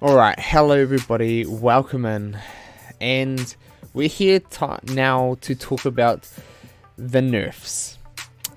Alright, hello everybody, welcome in, and we're here now to talk about the nerfs.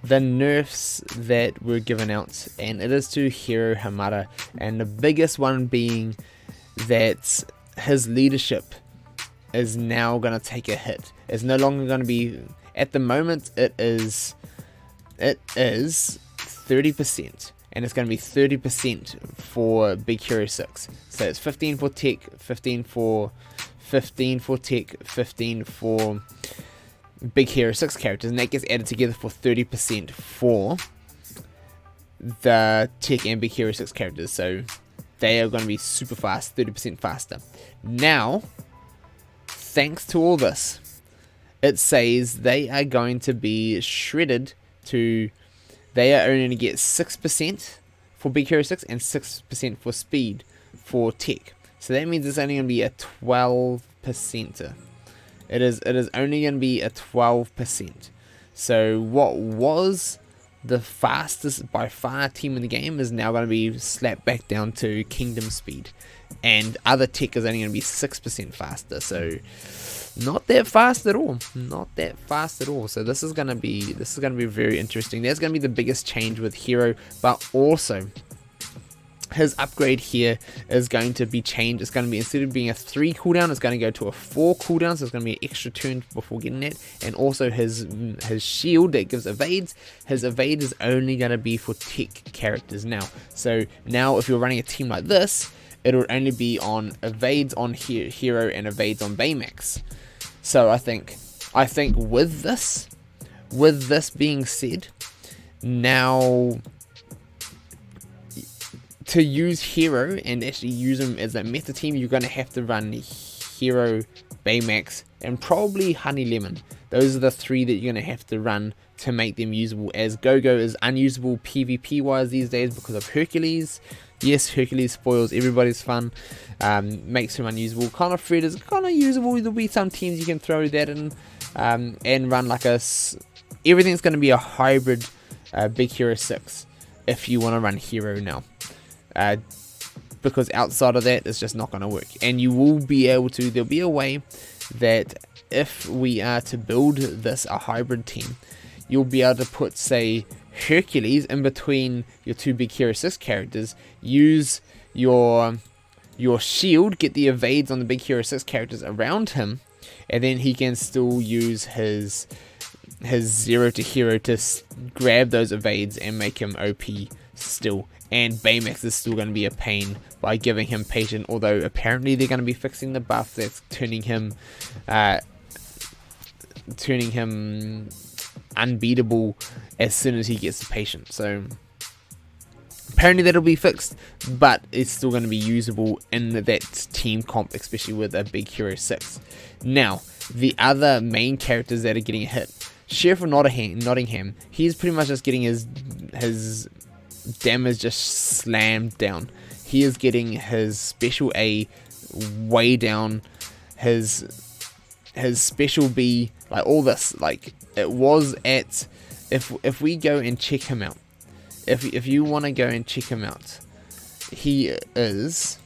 The nerfs that were given out, and it is to Hiro Hamada, and the biggest one being that his leadership is now going to take a hit. It's no longer going to be, at the moment it is 30%. And it's going to be 30% for Big Hero 6. So it's 15 for tech, 15 for tech, 15 for Big Hero 6 characters, and that gets added together for 30% for the tech and Big Hero 6 characters. So they are going to be super fast, 30% faster. Now, thanks to all this, it says they are going to be shredded to... They are only going to get 6% for Big Hero 6 and 6% for speed for tech. So that means it's only going to be a 12%. It is only going to be a 12%. So what was the fastest by far team in the game is now going to be slapped back down to Kingdom speed. And other tech is only going to be 6% faster. So not that fast at all. Not that fast at all. So this is gonna be very interesting. That's gonna be the biggest change with Hiro, but also his upgrade here is going to be changed. It's going to be, instead of being a 3 cooldown, it's going to go to a 4 cooldown. So it's going to be an extra turn before getting that. And also his shield that gives evades. His evade is only going to be for tech characters now. So now if you're running a team like this, it would only be on evades on Hiro and evades on Baymax. So I think with this being said, now to use Hiro and actually use him as a meta team, you're going to have to run Hiro, Baymax, and probably Honey Lemon. Those are the 3 that you're going to have to run to make them usable, as Go-Go is unusable PvP wise these days because of Hercules. Yes, Hercules spoils everybody's fun, makes him unusable. Kind of Fred is kind of usable. There'll be some teams you can throw that in and run like a... Everything's going to be a hybrid Big Hero 6 if you want to run Hero now. Because outside of that, it's just not going to work. And you will be able to... There'll be a way that if we are to build this, a hybrid team, you'll be able to put, say, Hercules in between your 2 Big Hero 6 characters, use your shield, get the evades on the Big Hero 6 characters around him, and then he can still use his 0 to Hero to grab those evades and make him OP still. And Baymax is still going to be a pain by giving him patient, although apparently they're going to be fixing the buff that's turning him unbeatable as soon as he gets the patient. So apparently that'll be fixed, but it's still going to be usable in that team comp, especially with a Big Hero 6. Now, the other main characters that are getting a hit, Sheriff of Nottingham, he's pretty much just getting his damage just slammed down. He is getting his special A way down, his special B, like all this, like it was at, if we go and check him out, if you want to go and check him out, he is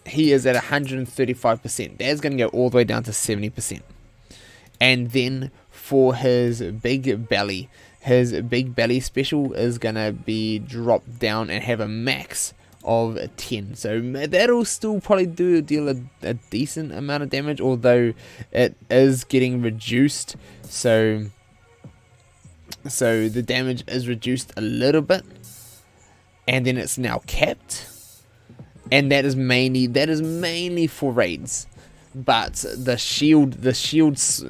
at 135%. That's going to go all the way down to 70%. And then for his big belly special is going to be dropped down and have a max of 10. So that'll still probably deal a decent amount of damage, although it is getting reduced. So the damage is reduced a little bit, and then it's now capped, and that is mainly for raids. But the shield's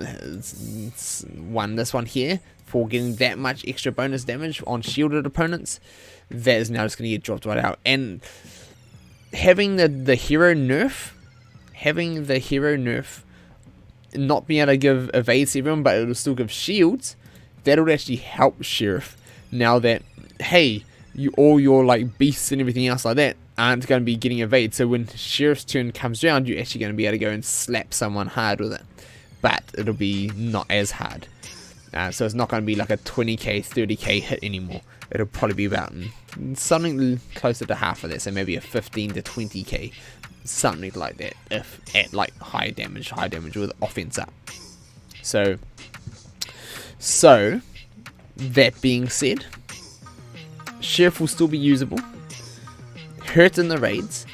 one, this one here, for getting that much extra bonus damage on shielded opponents, that is now just going to get dropped right out. And having the hero nerf, not being able to give evades to everyone, but it'll still give shields, that'll actually help Sheriff. Now that, hey, all your like beasts and everything else like that aren't going to be getting evade, so when Sheriff's turn comes around, you're actually going to be able to go and slap someone hard with it, but it'll be not as hard. So it's not going to be like a 20k, 30k hit anymore. it'll probably be about something closer to half of that, so maybe a 15 to 20k, something like that, if at like high damage with offense up. So that being said, Sheriff will still be usable. Hurt in the raids.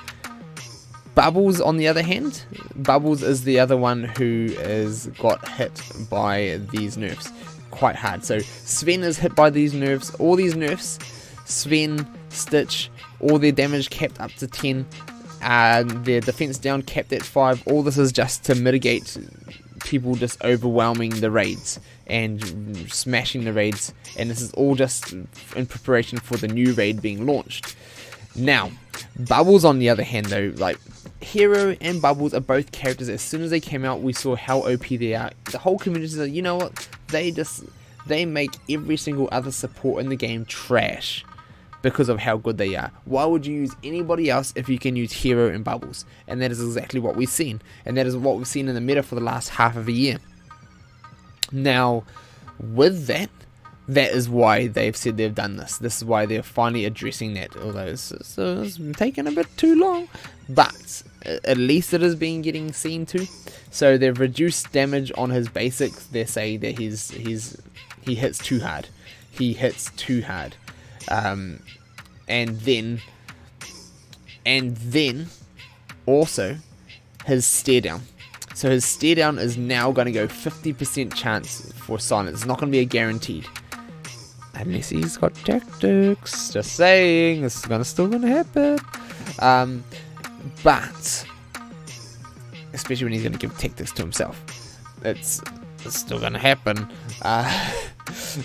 Bubbles, on the other hand, Bubbles is the other one who got hit by these nerfs quite hard. So Sven is hit by these nerfs. All these nerfs, Sven, Stitch, all their damage capped up to 10, their defense down capped at 5. All this is just to mitigate people just overwhelming the raids and smashing the raids, and this is all just in preparation for the new raid being launched. Now, Bubbles on the other hand though, like Hiro and Bubbles are both characters. As soon as they came out, we saw how OP they are. The whole community said, you know what, they make every single other support in the game trash because of how good they are. Why would you use anybody else if you can use Hiro and Bubbles? And that is exactly what we've seen, and that is what we've seen in the meta for the last half of a year. Now, with that is why they've said they've done this. This is why they're finally addressing that, although it's taken a bit too long, but at least it is getting seen to. So they've reduced damage on his basics. They say that he hits too hard. He hits too hard. And then also his stare down. So his stare down is now going to go 50% chance for silence. It's not going to be a guaranteed. Unless he's got tactics. Just saying, this is still going to happen. But especially when he's going to give tactics to himself, it's still going to happen.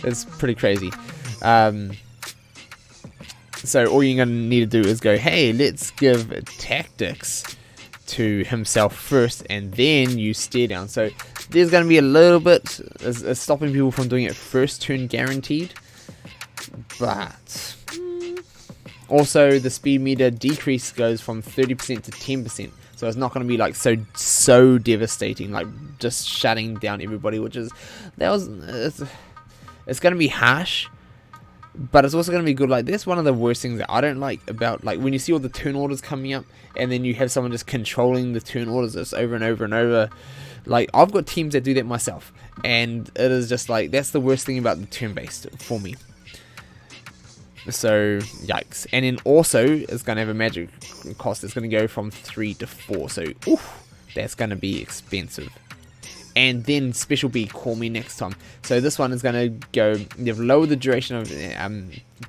It's pretty crazy. So all you're going to need to do is go, hey, let's give tactics to himself first, and then you stare down. So there's going to be a little bit stopping people from doing it first turn guaranteed. But also the speed meter decrease goes from 30% to 10%. So it's not going to be like so devastating, like just shutting down everybody, it's going to be harsh. But it's also going to be good. Like, that's one of the worst things that I don't like about, like, when you see all the turn orders coming up and then you have someone just controlling the turn orders just over and over and over. Like, I've got teams that do that myself, and it is just like, that's the worst thing about the turn-based for me. So, yikes. And then also, it's going to have a magic cost. It's going to go from 3 to 4. So, oof, that's going to be expensive. And then Special B, Call Me Next Time. So this one is going to go, they've lowered the duration of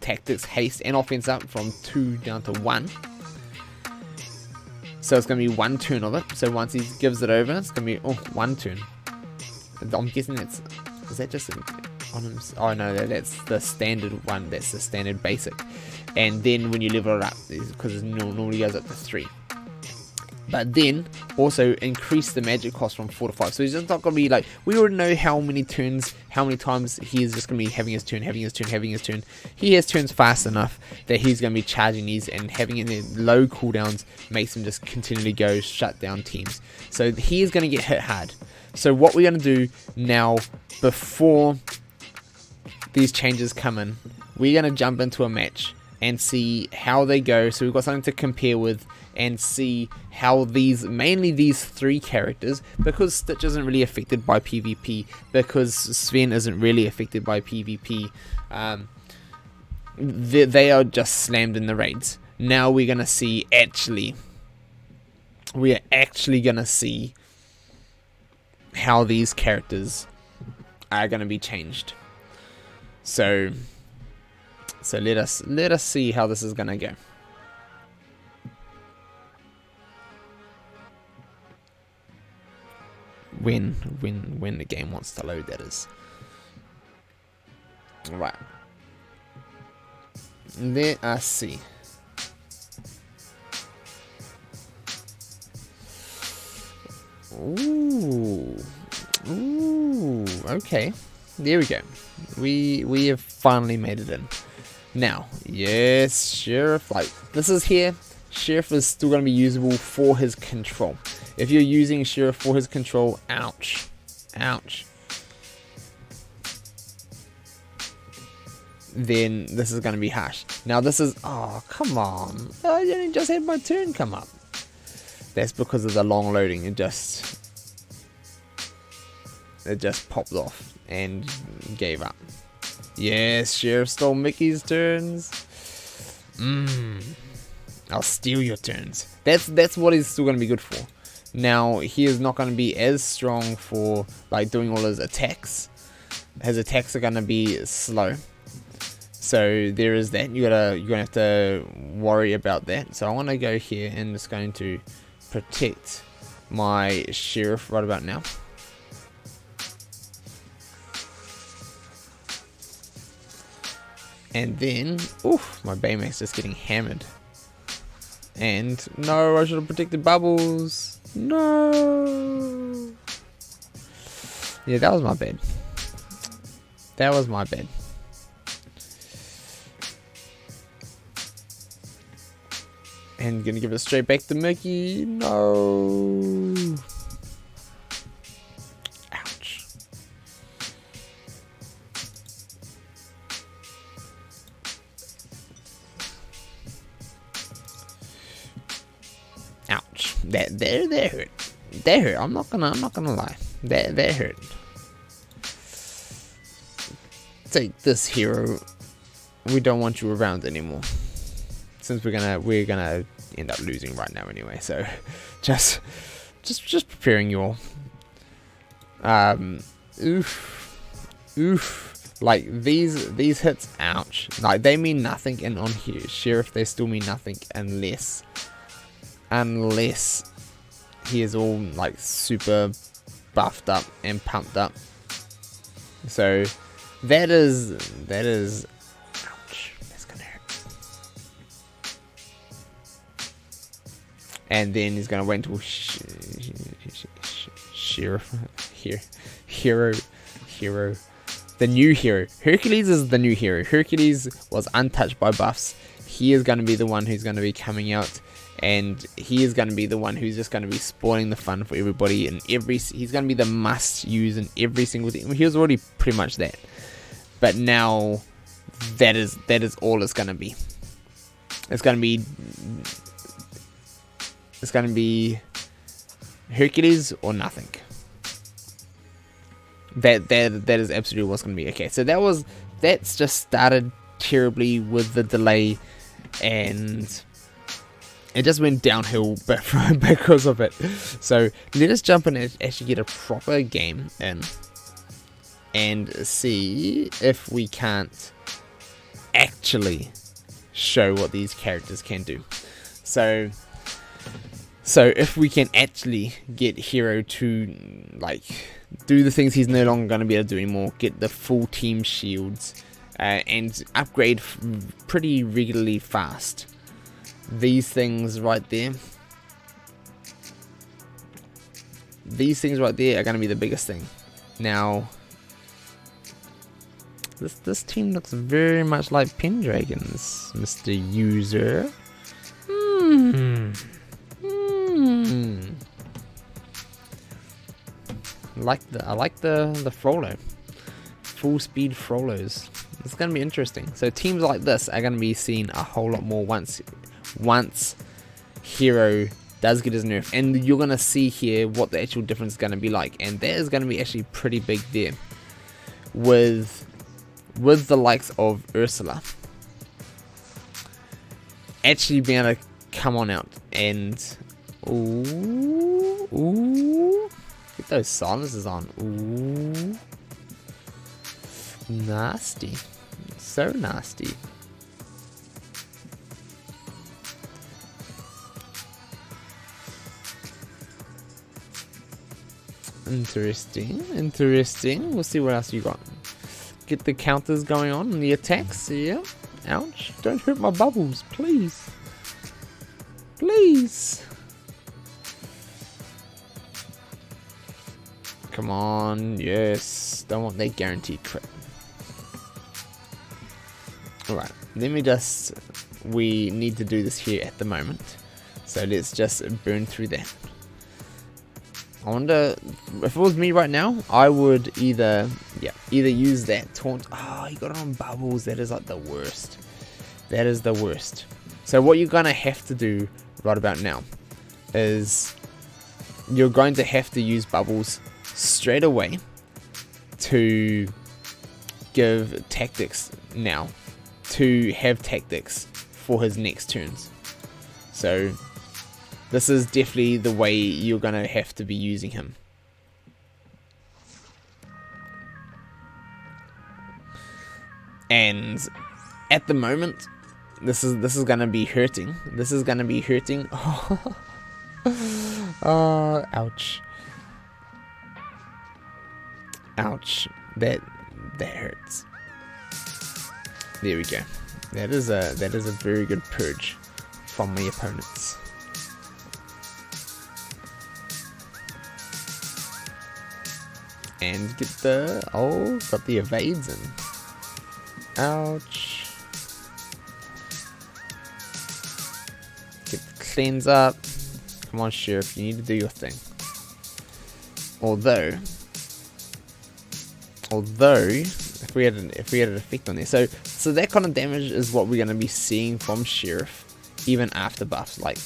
tactics, haste, and offense up from 2 down to 1. So it's going to be 1 turn of it. So once he gives it over, it's going to be 1 turn. I'm guessing is that just on him? Oh no, that's the standard one. That's the standard basic. And then when you level it up, because it normally goes up to 3. But then also increase the magic cost from 4 to 5. So he's just not going to be like, we already know how many turns, how many times he is just going to be having his turn. He has turns fast enough that he's going to be charging these, and having it in low cooldowns makes him just continually go shut down teams. So he is going to get hit hard. So what we're going to do now, before these changes come in, we're going to jump into a match and see how they go. So we've got something to compare with and see how mainly these 3 characters, because Stitch isn't really affected by PvP, because Sven isn't really affected by PvP, they are just slammed in the raids. Now we're going to see we are actually going to see how these characters are going to be changed. So let us see how this is going to go. When the game wants to load, that is. Right. Let us see. Ooh, okay. There we go. We have finally made it in. Now, yes, Sheriff, like, this is here. Sheriff is still going to be usable for his control. If you're using Sheriff for his control, ouch. then this is going to be harsh. Now this is, oh come on, I only just had my turn come up. That's because of the long loading. It just popped off and gave up. Yes, Sheriff stole Mickey's turns. I'll steal your turns. That's what he's still going to be good for. Now he is not going to be as strong for like doing all his attacks. His attacks are going to be slow. So there is that. You're gonna have to worry about that. So I want to go here and just going to protect my sheriff right about now. And then, oof, my Baymax just getting hammered. And no, I should have protected Bubbles. No. Yeah, that was my bad. That was my bad. And gonna give it straight back to Mickey. No. Ouch. Ouch. That hurt. That hurt. I'm not gonna lie. That hurt. Take this, Hiro. We don't want you around anymore. Since we're gonna end up losing right now anyway, so just preparing you all. Oof. Like these hits, ouch. Like they mean nothing, and on here, Sheriff, they still mean nothing unless he is all like super buffed up and pumped up. So that is ouch. That's gonna hurt. And then he's gonna wait until Sheriff Hiro. The new Hiro. Hercules is the new Hiro. Hercules was untouched by buffs. He is going to be the one who's going to be coming out, and he is going to be the one who's just going to be spoiling the fun for everybody. And he's going to be the must use in every single thing. He was already pretty much that, but now that is all it's going to be. It's going to be Hercules or nothing. That is absolutely what's going to be. Okay, so that's just started terribly with the delay, and it just went downhill because of it. So let us jump in and actually get a proper game in and see if we can't actually show what these characters can do. So if we can actually get Hiro to like do the things he's no longer going to be able to do anymore, get the full team shields, and upgrade pretty regularly fast. These things right there are going to be the biggest thing. Now, this team looks very much like Pendragon's, Mr. User. I like the Frollo. Full speed Frollos. It's going to be interesting. So teams like this are going to be seen a whole lot more once Hiro does get his nerf. And you're going to see here what the actual difference is going to be like. And that is going to be actually pretty big there. With the likes of Ursula actually being able to come on out and ooh, get those silences on. Ooh, nasty, so nasty. Interesting. We'll see what else you got. Get the counters going on and the attacks. Yeah. Ouch. Don't hurt my bubbles, please. Please. Come on. Yes. Don't want that guaranteed crit. Alright. We need to do this here at the moment. So let's just burn through that. I wonder if it was me right now, I would either use that taunt. Oh, he got it on bubbles. That is like the worst. That is the worst. So what you're gonna have to do right about now is you're going to have to use bubbles straight away to give tactics now, to have tactics for his next turns. So this is definitely the way you're gonna have to be using him. And at the moment, this is gonna be hurting. This is gonna be hurting. Oh, ouch. Ouch. That hurts. There we go. That is a very good purge from my opponents. And get the got the evades in. Ouch. Get the cleans up. Come on, Sheriff, you need to do your thing. Although if we had an effect on there, so that kind of damage is what we're gonna be seeing from Sheriff, even after buffs. Like,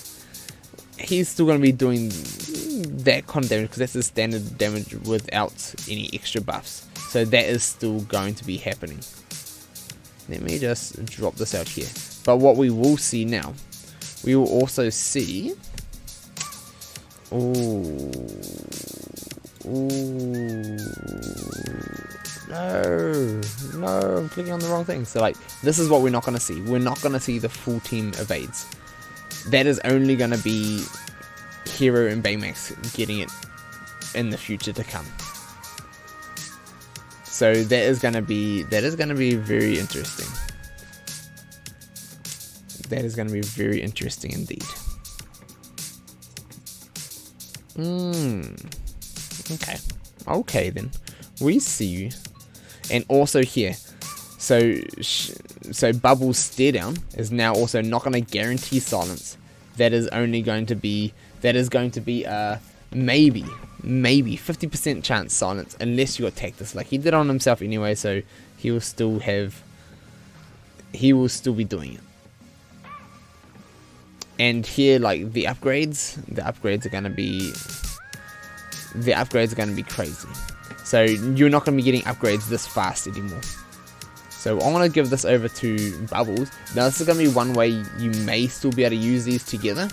he's still gonna be doing that kind of damage because that's the standard damage without any extra buffs. So that is still going to be happening. Let me just drop this out here. But what we will see now, we will also see. Ooh. No, I'm clicking on the wrong thing. So like, this is what we're not going to see. We're not going to see the full team evades. That is only going to be Hiro and Baymax getting it in the future to come. So that is going to be very interesting. That is going to be very interesting indeed. Okay then, we see you. And also here, so Bubbles stare down is now also not going to guarantee silence. That is only going to be maybe 50% chance silence, unless you attack this. Like, he did on himself anyway, so he will still be doing it. And here, like, the upgrades are gonna be crazy. So you're not gonna be getting upgrades this fast anymore. So I'm gonna give this over to Bubbles. Now this is gonna be one way you may still be able to use these together.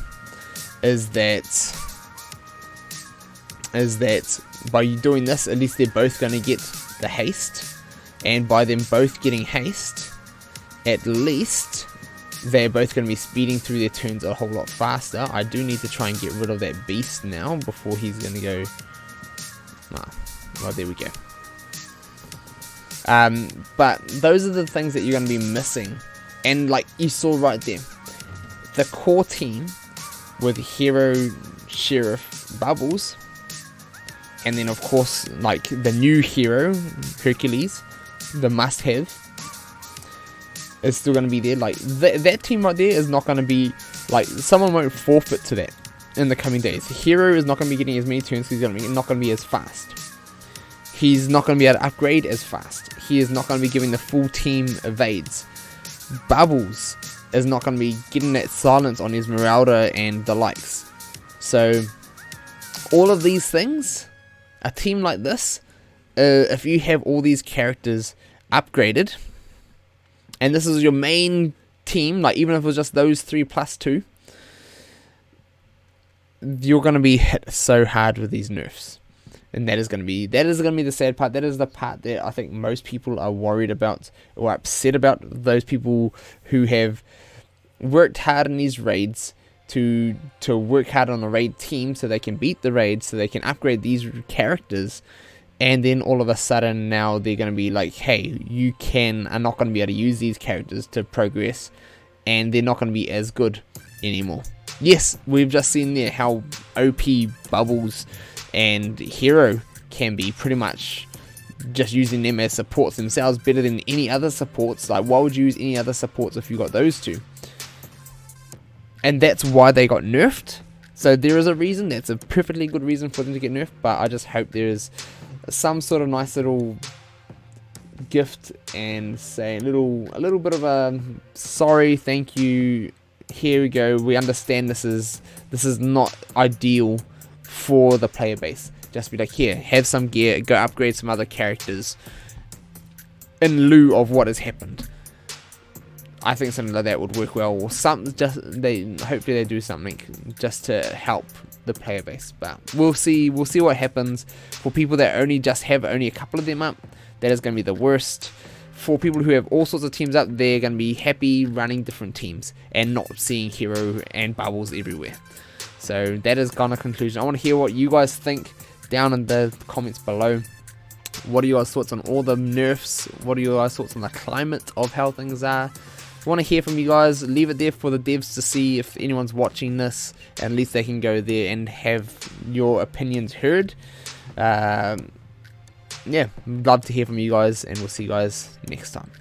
Is that by doing this, at least they're both gonna get the haste, and by them both getting haste, at least they're both going to be speeding through their turns a whole lot faster. I do need to try and get rid of that beast now before he's going to go. Well, there we go. But those are the things that you're going to be missing. And like you saw right there, the core team with Hiro, Sheriff, Bubbles, and then of course like the new hero, Hercules, the must-have, is still going to be there. Like that team right there is not going to be like, someone won't forfeit to that in the coming days. Hiro is not going to be getting as many turns. He's not going to be as fast. He's not going to be able to upgrade as fast. He is not going to be giving the full team evades. Bubbles is not going to be getting that silence on Esmeralda and the likes. So all of these things, a team like this, if you have all these characters upgraded, and this is your main team, like even if it was just those 3+2, you're going to be hit so hard with these nerfs. And that is going to be the sad part. That is the part that I think most people are worried about or upset about. Those people who have worked hard in these raids to work hard on the raid team so they can beat the raid, so they can upgrade these characters. And then all of a sudden now they're going to be like, hey, you are not going to be able to use these characters to progress, and they're not going to be as good anymore. Yes, we've just seen there how OP Bubbles and Hiro can be, pretty much just using them as supports themselves better than any other supports. Like, why would you use any other supports if you got those two? And that's why they got nerfed. So there is a reason. That's a perfectly good reason for them to get nerfed. But I just hope there is some sort of nice little gift and say a little bit of a sorry, thank you. Here we go. We understand this is not ideal for the player base. Just be like, here, have some gear, go upgrade some other characters in lieu of what has happened. I think something like that would work well, or something. Hopefully they do something just to help the player base. But we'll see what happens. For people that just have only a couple of them up, that is going to be the worst. For people who have all sorts of teams up, they're going to be happy running different teams and not seeing Hiro and bubbles everywhere. So that is kind of conclusion. I want to hear what you guys think down in the comments below. What are your guys' thoughts on all the nerfs? What are your guys' thoughts on the climate of how things are? I want to hear from you guys. Leave it there for the devs to see if anyone's watching this. At least they can go there and have your opinions heard. Yeah, love to hear from you guys, and we'll see you guys next time.